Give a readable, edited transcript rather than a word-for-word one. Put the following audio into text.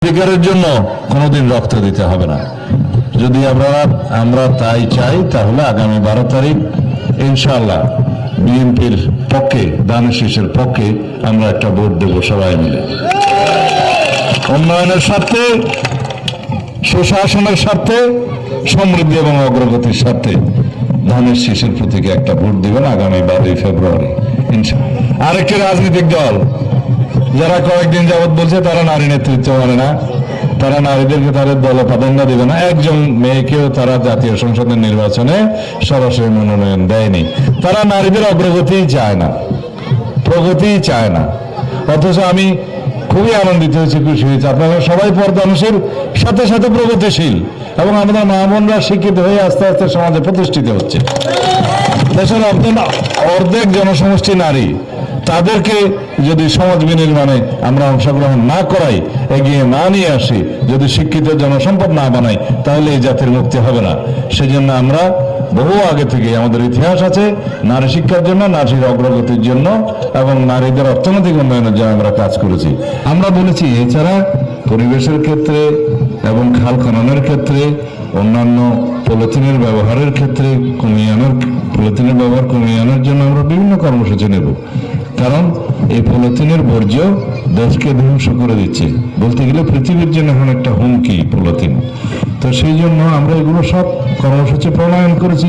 অধিকারের জন্য কোনোদিন রক্ত দিতে হবে না। যদি আমরা তাই চাই তাহলে আগামী 12 তারিখ ইনশাআল্লাহ বিএনপির পক্ষে, দানের শীষের পক্ষে আমরা একটা ভোট দেব সবাই মিলে। উন্নয়নের স্বার্থে, সুশাসনের স্বার্থে, সমৃদ্ধি এবং অগ্রগতির স্বার্থে ধানের শীষের প্রতীকে একটা ভোট দিবেন আগামী 12 ফেব্রুয়ারি ইনশাআল্লাহ। আরেকটি রাজনৈতিক দল যারা কয়েকদিন যাবৎ বলছে তারা নারী নেতৃত্ব মানে না, তারা নারীদেরকে তাদের দলে প্রাধান্য দেবে না, একজন মেয়েকেও তারা জাতীয় সংসদের নির্বাচনে সরাসরি মনোনয়ন দেয়নি। তারা নারীদের অগ্রগতিই চায় না, প্রগতিই চায় না। অথচ আমি খুবই আনন্দিত হয়েছি, খুশি হয়েছি, আপনারা সবাই পর্দানুশীল, সাথে সাথে প্রগতিশীল, এবং আমাদের মা বোনরা শিক্ষিত হয়ে আস্তে আস্তে সমাজে প্রতিষ্ঠিত হচ্ছে। দেশের অর্ধেক জনসমষ্টি নারী, তাদেরকে যদি সমাজ বিনির্মাণে আমরা অংশগ্রহণ না করাই, এগিয়ে না নিয়ে আসি, যদি শিক্ষিত জনসম্পদ না বানাই, তাহলে এই জাতির মুক্তি হবে না। সেজন্য আমরা বহু আগে থেকে আমাদের ইতিহাস আছে নারী শিক্ষার জন্য, নারীর অগ্রগতির জন্য এবং নারীদের অর্থনৈতিক উন্নয়নের জন্য আমরা কাজ করেছি। আমরা বলেছি এছাড়া পরিবেশের ক্ষেত্রে এবং খাল খননের ক্ষেত্রে, অন্যান্য পলিথিনের ব্যবহারের ক্ষেত্রে পলিথিনের ব্যবহার কমিয়ে আনার জন্য আমরা বিভিন্ন কর্মসূচি নেব। কারণ এই পলিথিনের বর্জ্য দেশকে ধ্বংস করে দিচ্ছে, বলতে গেলে পৃথিবীর জন্য এখন একটা হুমকি পলিথিন। তো সেই জন্য আমরা এগুলো সব কর্মসূচি প্রণয়ন করেছি।